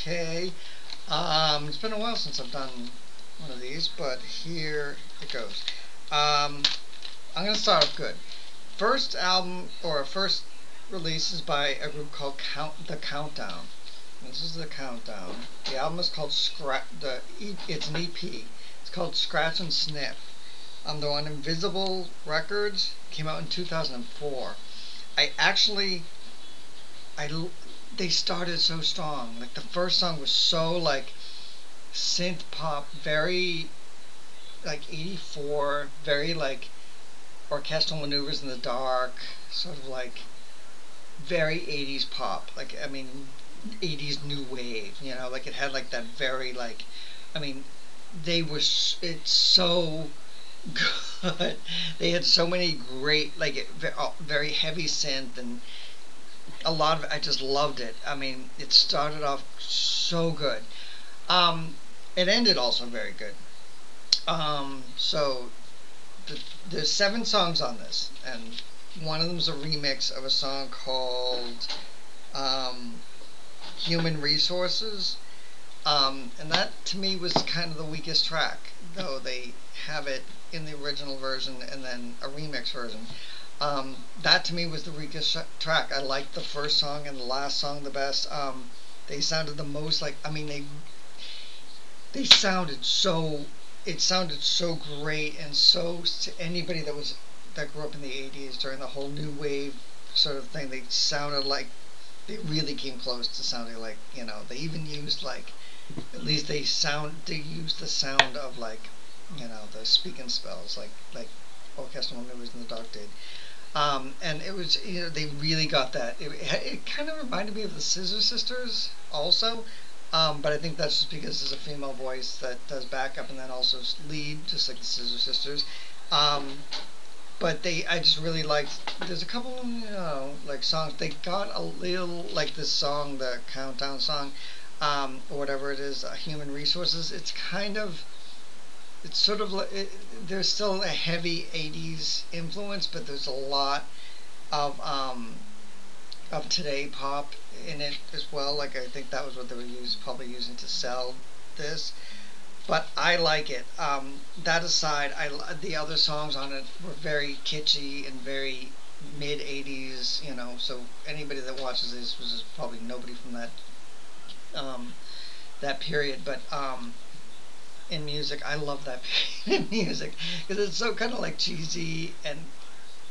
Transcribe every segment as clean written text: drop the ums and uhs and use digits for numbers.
Okay. It's been a while since I've done one of these, but here it goes. I'm gonna start off good. First album or first release is by a group called The Countdown. This is The Countdown. The album is called It's an EP. It's called Scratch and Sniff. They're on Invisible Records. Came out in 2004. I actually I they started so strong. Like the first song was so like synth pop, very like 84, very like orchestral maneuvers in the dark, sort of like very 80s pop. Like I mean 80s new wave, like it had like that very like I mean it's so good. They had so many great like very heavy synth and a lot of it. I just loved it. I mean, it started off so good. Um, it ended also very good. So there's 7 songs on this, and one of them is a remix of a song called um, "Human Resources," and that to me was kind of the weakest track, though they have it in the original version and then a remix version. That to me was the weakest track. I liked the first song and the last song the best. They sounded the most like I mean they sounded so it sounded so great and so to anybody that grew up in the 80s during the whole new wave sort of thing, they sounded like they really came close to sounding like they even used like at least they used the sound of like the speaking spells like orchestral maneuvers in the dark did. And it was, they really got that. It kind of reminded me of the Scissor Sisters also, but I think that's just because there's a female voice that does backup and then also lead, just like the Scissor Sisters. Um, but I just really liked. There's a couple, like songs. They got a little like this song, the Countdown song, or whatever it is, Human Resources. It's sort of like there's still a heavy 80s influence, but there's a lot of today pop in it as well. Like I think that was what they were probably using to sell this. But I like it. That aside, the other songs on it were very kitschy and very mid 80s. So anybody that watches this was probably nobody from um, that period. But in music. I love that in music because it's so kind of like cheesy and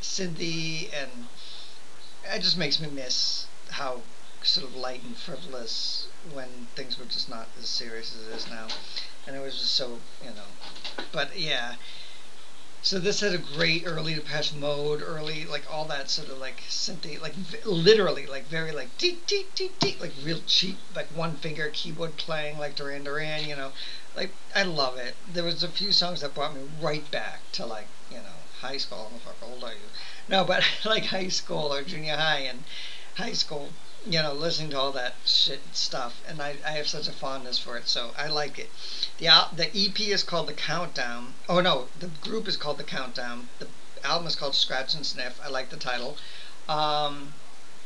synthy, and it just makes me miss how sort of light and frivolous when things were just not as serious as it is now. And it was just so, But yeah, so this had a great early Depeche Mode, early like all that sort of like synthy, like literally like very like deep, deep, deep, deep, like real cheap, like one finger keyboard playing like Duran Duran, like I love it. There was a few songs that brought me right back to like high school. I don't know how old are you? No, but like high school or junior high and high school. Listening to all that shit stuff, and I have such a fondness for it, so I like it. The EP is called The Countdown. Oh no, the group is called The Countdown. The album is called Scratch and Sniff. I like the title. Um,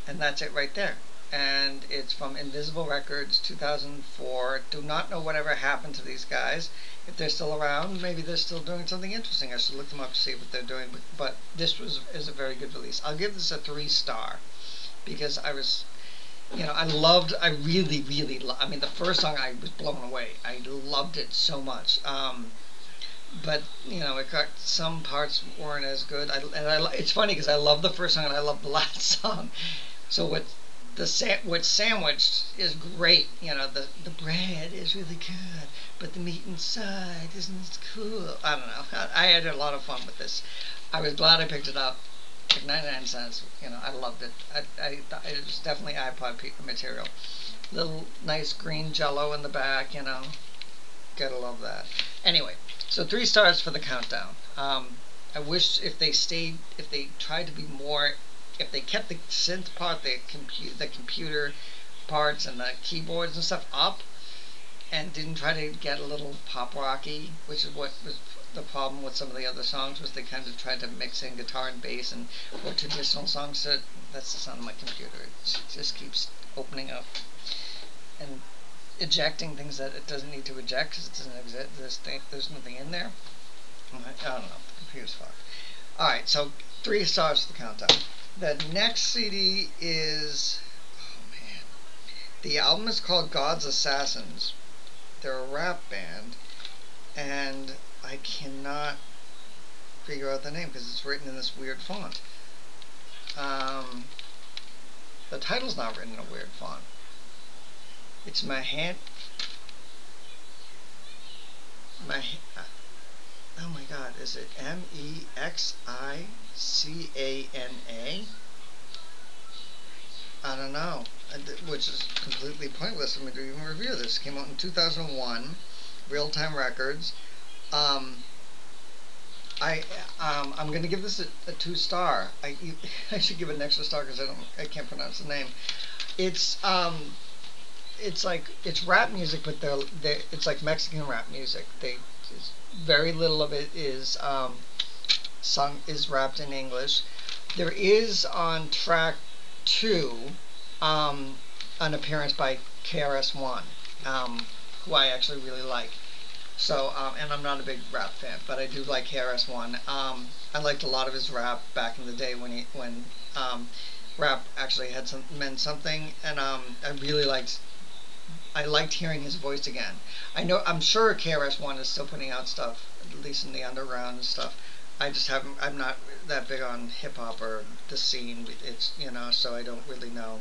and that's it right there. And it's from Invisible Records, 2004. Do not know whatever happened to these guys. If they're still around, maybe they're still doing something interesting. I should look them up to see what they're doing. But this is a very good release. I'll give this a 3-star because I really, really, I mean, the first song I was blown away. I loved it so much. But it got some parts weren't as good. It's funny because I love the first song and I love the last song. So what's sandwiched is great. The bread is really good, but the meat inside isn't as cool. I don't know. I had a lot of fun with this. I was glad I picked it up. Like 99 cents. I loved it. It was definitely iPod material. Little nice green jello in the back. Gotta love that. Anyway, so 3 stars for The Countdown. I wish if they tried to be more, if they kept the synth part, the computer parts and the keyboards and stuff up, and didn't try to get a little pop rocky, which is what was the problem with some of the other songs, was they kind of tried to mix in guitar and bass and what traditional songs that's the sound of my computer. It just keeps opening up and ejecting things that it doesn't need to eject because it doesn't exist. There's nothing in there. I don't know. The computer's fucked. All right, so 3 stars for the countdown. The next CD is, oh man, the album is called God's Assassins. They're a rap band, and I cannot figure out the name because it's written in this weird font. The title's not written in a weird font. It's my hand. Oh my God, is it Mexicana? I don't know, which is completely pointless for me to even review this. It came out in 2001, Real Time Records. I'm going to give this a 2-star. I should give it an extra star because I can't pronounce the name. It's rap music, but it's like Mexican rap music. Very little of it is rapped in English. There is on track 2 an appearance by Krs-ONE, who I actually really like. So, and I'm not a big rap fan, but I do like Krs-ONE. I liked a lot of his rap back in the day when rap actually meant something, and I liked hearing his voice again. I'm sure Krs-ONE is still putting out stuff, at least in the underground and stuff. I'm not that big on hip hop or the scene. It's, so I don't really know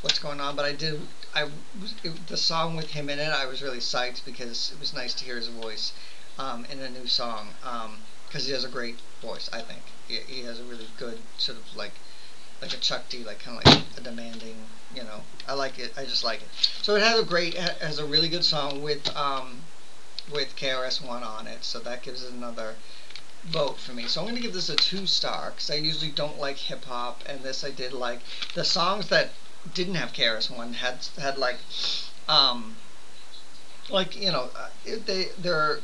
what's going on. But the song with him in it, I was really psyched because it was nice to hear his voice in a new song. Because he has a great voice, I think. He has a really good sort of like a Chuck D, kind of like a demanding, I like it. I just like it. So it has a really good song with Krs-ONE on it. So that gives it another vote for me. So I'm going to give this a 2-star because I usually don't like hip hop, and this I did like. The songs that didn't have Krs-ONE had their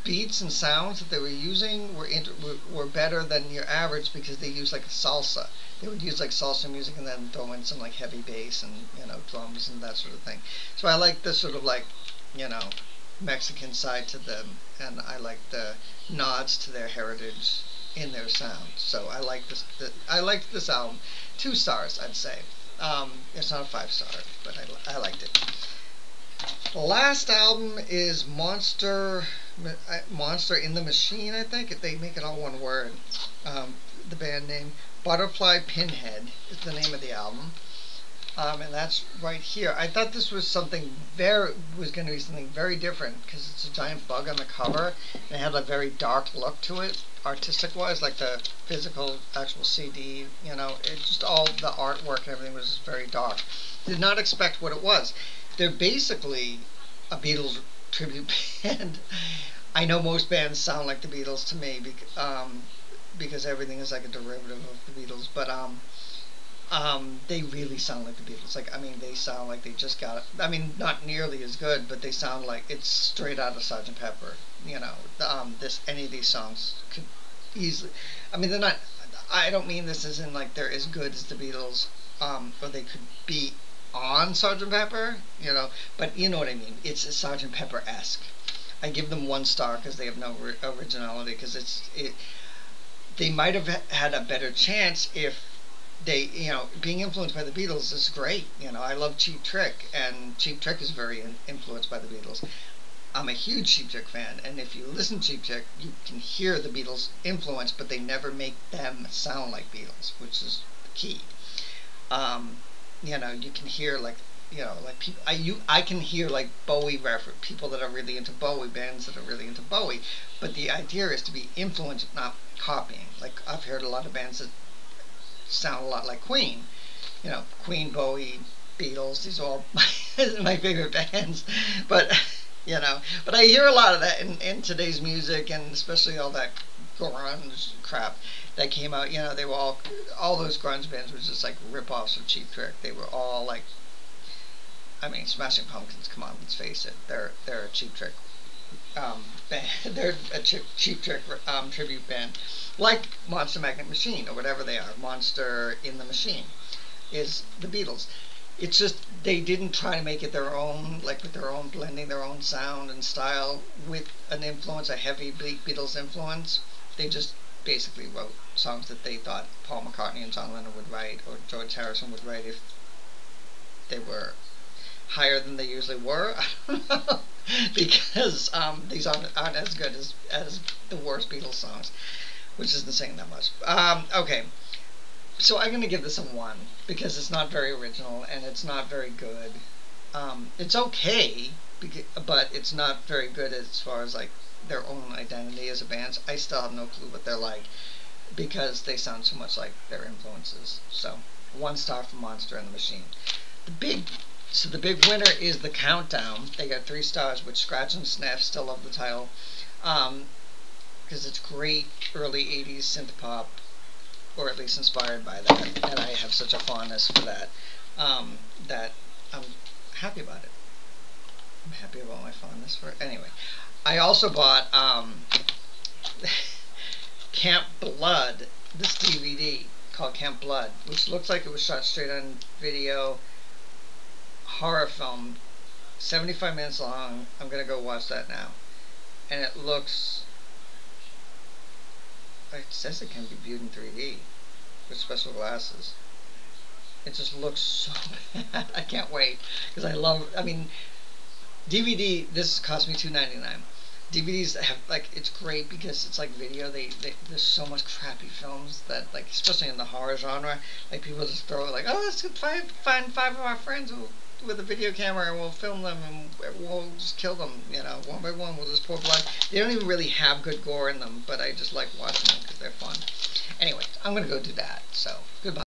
beats and sounds that they were using were better than your average because they used like a salsa. They would use like salsa music and then throw in some like heavy bass and drums and that sort of thing. So I like the sort of like Mexican side to them, and I like the nods to their heritage in their sound. So I like this. I liked this album. 2 stars, I'd say. It's not a 5-star, but I liked it. The last album is Monster in the Machine, I think. They make it all one word. The band name. Butterfly Pinhead is the name of the album. And that's right here. I thought this was going to be something very different because it's a giant bug on the cover and it had a very dark look to it, artistic-wise, like the physical, actual CD. It just all the artwork and everything was just very dark. Did not expect what it was. They're basically a Beatles tribute band. I know most bands sound like the Beatles to me because everything is like a derivative of the Beatles, but they really sound like the Beatles. They sound like they just got it. Not nearly as good, but they sound like it's straight out of Sgt. Pepper. Any of these songs could easily. They're not. I don't mean this as in like they're as good as the Beatles, or they could be on Sgt. Pepper. But you know what I mean. It's Sgt. Pepper-esque. I give them 1 star because they have no originality. Because they might have had a better chance if they, being influenced by the Beatles is great. I love Cheap Trick, and Cheap Trick is very influenced by the Beatles. I'm a huge Cheap Trick fan, and if you listen to Cheap Trick, you can hear the Beatles' influence, but they never make them sound like Beatles, which is the key. You can hear people. I can hear like Bowie reference, people that are really into Bowie, bands that are really into Bowie, but the idea is to be influenced, not copying. Like I've heard a lot of bands that sound a lot like Queen. Queen, Bowie, Beatles. These are all my favorite bands, but but I hear a lot of that in today's music, and especially all that grunge crap that came out. They were all those grunge bands were just like rip-offs of Cheap Trick. They were all like, Smashing Pumpkins. Come on, let's face it. They're a Cheap Trick band. They're a Cheap Trick tribute band, like Monster Magnet Machine or whatever they are. Monster in the Machine is the Beatles. it's just they didn't try to make it their own, like with their own blending, their own sound and style with an influence, a heavy Beatles influence. They just basically wrote songs that they thought Paul McCartney and John Lennon would write, or George Harrison would write if they were higher than they usually were. I don't know, because these aren't as good as the worst Beatles songs, which isn't saying that much. Okay, so I'm gonna give this a 1 because it's not very original and it's not very good. It's okay, but it's not very good as far as like their own identity as a band. I still have no clue what they're like because they sound so much like their influences. So 1 star for Monster and the Machine. The big the big winner is The Countdown. They got 3 stars, which Scratch and Sniff still love the title because it's great early 80s synth pop, or at least inspired by that, and I have such a fondness for that that I'm happy about it. I'm happy about my fondness for it. Anyway, I also bought Camp Blood, this DVD called Camp Blood, which looks like it was shot straight on video, horror film, 75 minutes long. I'm gonna go watch that now, and it looks. It says it can be viewed in 3D with special glasses. It just looks so bad. I can't wait because I love. I mean, DVD. This cost me $2.99. DVDs have like it's great because it's like video. There's so much crappy films that like especially in the horror genre, like people just throw it like, oh, let's find 5 of our friends with a video camera and we'll film them and we'll just kill them, you know, one by one. We'll just pour blood. They don't even really have good gore in them, but I just like watching them because they're fun. Anyway, I'm gonna go do that. So goodbye.